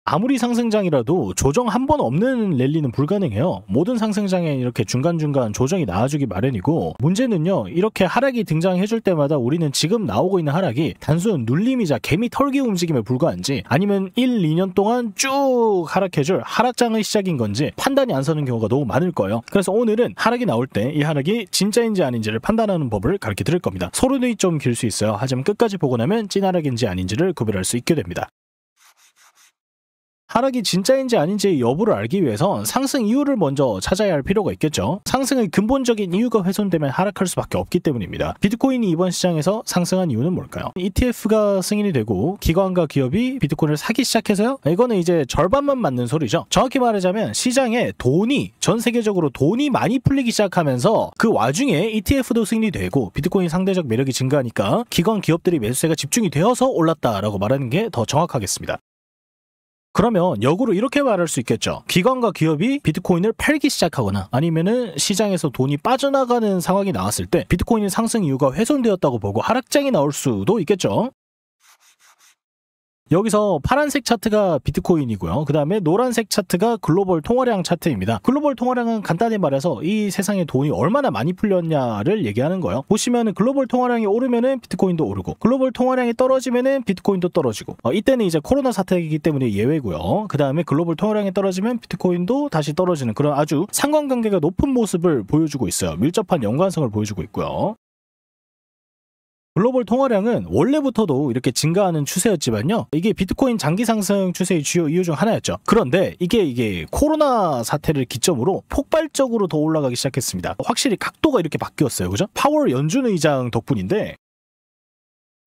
아무리 상승장이라도 조정 한 번 없는 랠리는 불가능해요. 모든 상승장에 이렇게 중간중간 조정이 나와주기 마련이고, 문제는요, 이렇게 하락이 등장해줄 때마다 우리는 지금 나오고 있는 하락이 단순 눌림이자 개미 털기 움직임에 불과한지, 아니면 1, 2년 동안 쭉 하락해줄 하락장의 시작인 건지 판단이 안 서는 경우가 너무 많을 거예요. 그래서 오늘은 하락이 나올 때 이 하락이 진짜인지 아닌지를 판단하는 법을 가르쳐 드릴 겁니다. 소론이 좀 길 수 있어요. 하지만 끝까지 보고 나면 찐하락인지 아닌지를 구별할 수 있게 됩니다. 하락이 진짜인지 아닌지 여부를 알기 위해선 상승 이유를 먼저 찾아야 할 필요가 있겠죠. 상승의 근본적인 이유가 훼손되면 하락할 수밖에 없기 때문입니다. 비트코인이 이번 시장에서 상승한 이유는 뭘까요? ETF가 승인이 되고 기관과 기업이 비트코인을 사기 시작해서요? 이거는 이제 절반만 맞는 소리죠. 정확히 말하자면 시장에 전 세계적으로 돈이 많이 풀리기 시작하면서 그 와중에 ETF도 승인이 되고 비트코인 상대적 매력이 증가하니까 기관 기업들이 매수세가 집중이 되어서 올랐다라고 말하는 게 더 정확하겠습니다. 그러면 역으로 이렇게 말할 수 있겠죠. 기관과 기업이 비트코인을 팔기 시작하거나 아니면은 시장에서 돈이 빠져나가는 상황이 나왔을 때 비트코인의 상승 이유가 훼손되었다고 보고 하락장이 나올 수도 있겠죠. 여기서 파란색 차트가 비트코인이고요. 그 다음에 노란색 차트가 글로벌 통화량 차트입니다. 글로벌 통화량은 간단히 말해서 이 세상에 돈이 얼마나 많이 풀렸냐를 얘기하는 거예요. 보시면 글로벌 통화량이 오르면은 비트코인도 오르고, 글로벌 통화량이 떨어지면은 비트코인도 떨어지고, 이때는 이제 코로나 사태이기 때문에 예외고요. 그 다음에 글로벌 통화량이 떨어지면 비트코인도 다시 떨어지는 그런 아주 상관관계가 높은 모습을 보여주고 있어요. 밀접한 연관성을 보여주고 있고요. 글로벌 통화량은 원래부터도 이렇게 증가하는 추세였지만요. 이게 비트코인 장기 상승 추세의 주요 이유 중 하나였죠. 그런데 이게 코로나 사태를 기점으로 폭발적으로 더 올라가기 시작했습니다. 확실히 각도가 이렇게 바뀌었어요. 그죠? 파월 연준 의장 덕분인데,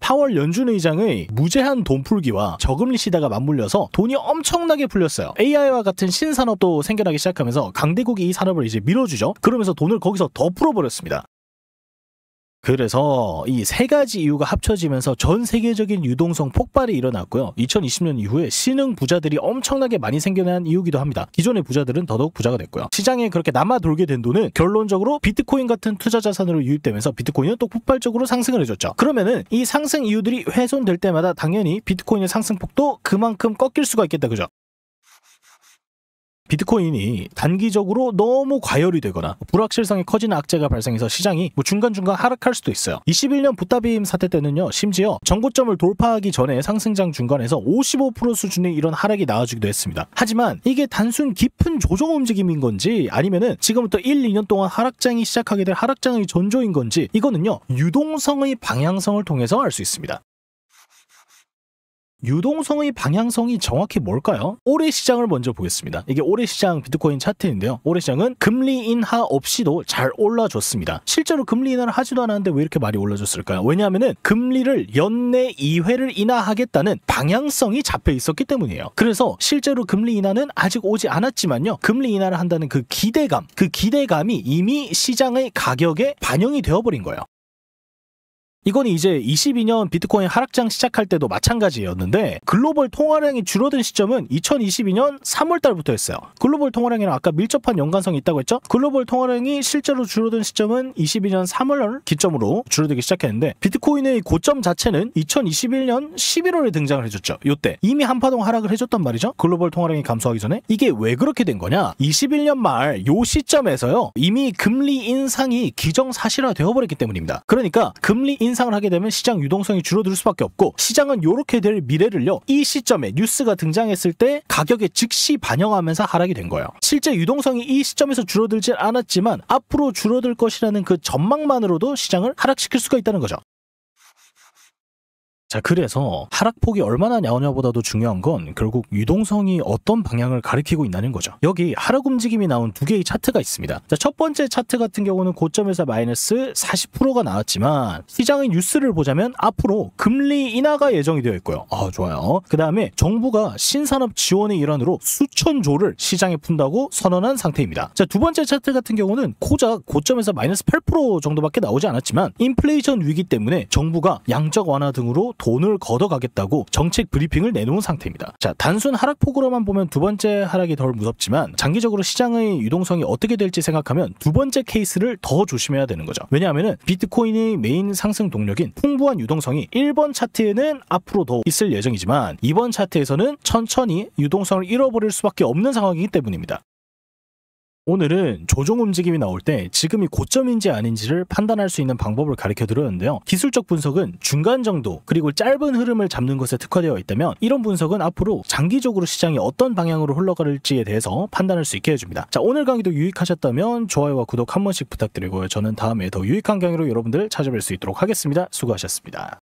파월 연준 의장의 무제한 돈 풀기와 저금리 시대가 맞물려서 돈이 엄청나게 풀렸어요. AI와 같은 신산업도 생겨나기 시작하면서 강대국이 이 산업을 이제 밀어주죠. 그러면서 돈을 거기서 더 풀어버렸습니다. 그래서 이 세 가지 이유가 합쳐지면서 전 세계적인 유동성 폭발이 일어났고요. 2020년 이후에 신흥 부자들이 엄청나게 많이 생겨난 이유기도 합니다. 기존의 부자들은 더더욱 부자가 됐고요. 시장에 그렇게 남아 돌게 된 돈은 결론적으로 비트코인 같은 투자 자산으로 유입되면서 비트코인은 또 폭발적으로 상승을 해줬죠. 그러면은 이 상승 이유들이 훼손될 때마다 당연히 비트코인의 상승폭도 그만큼 꺾일 수가 있겠다. 그죠? 비트코인이 단기적으로 너무 과열이 되거나 불확실성이 커지는 악재가 발생해서 시장이 중간중간 하락할 수도 있어요. 21년 부타빔 사태 때는요, 심지어 전고점을 돌파하기 전에 상승장 중간에서 55% 수준의 이런 하락이 나와주기도 했습니다. 하지만 이게 단순 깊은 조정 움직임인 건지 아니면은 지금부터 1, 2년 동안 하락장이 시작하게 될 하락장의 전조인 건지, 이거는요 유동성의 방향성을 통해서 알 수 있습니다. 유동성의 방향성이 정확히 뭘까요? 올해 시장을 먼저 보겠습니다. 이게 올해 시장 비트코인 차트인데요. 올해 시장은 금리 인하 없이도 잘 올라줬습니다. 실제로 금리 인하를 하지도 않았는데 왜 이렇게 많이 올라줬을까요? 왜냐하면은 금리를 연내 2회를 인하하겠다는 방향성이 잡혀 있었기 때문이에요. 그래서 실제로 금리 인하는 아직 오지 않았지만요, 금리 인하를 한다는 그 기대감이 이미 시장의 가격에 반영이 되어버린 거예요. 이건 이제 22년 비트코인 하락장 시작할 때도 마찬가지였는데, 글로벌 통화량이 줄어든 시점은 2022년 3월 달부터였어요. 글로벌 통화량이랑 아까 밀접한 연관성이 있다고 했죠? 글로벌 통화량이 실제로 줄어든 시점은 22년 3월 기점으로 줄어들기 시작했는데, 비트코인의 고점 자체는 2021년 11월에 등장을 해줬죠. 요때 이미 한파동 하락을 해줬단 말이죠. 글로벌 통화량이 감소하기 전에. 이게 왜 그렇게 된 거냐? 21년 말 요 시점에서요, 이미 금리 인상이 기정사실화 되어버렸기 때문입니다. 그러니까 금리 인상을 하게 되면 시장 유동성이 줄어들 수밖에 없고, 시장은 이렇게 될 미래를요, 이 시점에 뉴스가 등장했을 때 가격에 즉시 반영하면서 하락이 된 거예요. 실제 유동성이 이 시점에서 줄어들진 않았지만 앞으로 줄어들 것이라는 그 전망만으로도 시장을 하락시킬 수가 있다는 거죠. 자, 그래서 하락폭이 얼마나 나오냐보다도 중요한 건 결국 유동성이 어떤 방향을 가리키고 있다는 거죠. 여기 하락 움직임이 나온 두 개의 차트가 있습니다. 자, 첫 번째 차트 같은 경우는 고점에서 마이너스 40%가 나왔지만, 시장의 뉴스를 보자면 앞으로 금리 인하가 예정이 되어 있고요. 좋아요. 그 다음에 정부가 신산업 지원의 일환으로 수천조를 시장에 푼다고 선언한 상태입니다. 자, 두 번째 차트 같은 경우는 고작 고점에서 마이너스 8% 정도밖에 나오지 않았지만, 인플레이션 위기 때문에 정부가 양적 완화 등으로 돈을 걷어가겠다고 정책 브리핑을 내놓은 상태입니다. 자, 단순 하락폭으로만 보면 두 번째 하락이 덜 무섭지만 장기적으로 시장의 유동성이 어떻게 될지 생각하면 두 번째 케이스를 더 조심해야 되는 거죠. 왜냐하면 비트코인의 메인 상승 동력인 풍부한 유동성이 1번 차트에는 앞으로도 있을 예정이지만 2번 차트에서는 천천히 유동성을 잃어버릴 수밖에 없는 상황이기 때문입니다. 오늘은 조정 움직임이 나올 때 지금이 고점인지 아닌지를 판단할 수 있는 방법을 가르쳐 드렸는데요. 기술적 분석은 중간 정도 그리고 짧은 흐름을 잡는 것에 특화되어 있다면 이런 분석은 앞으로 장기적으로 시장이 어떤 방향으로 흘러갈지에 대해서 판단할 수 있게 해줍니다. 자, 오늘 강의도 유익하셨다면 좋아요와 구독 한 번씩 부탁드리고요. 저는 다음에 더 유익한 강의로 여러분들 찾아뵐 수 있도록 하겠습니다. 수고하셨습니다.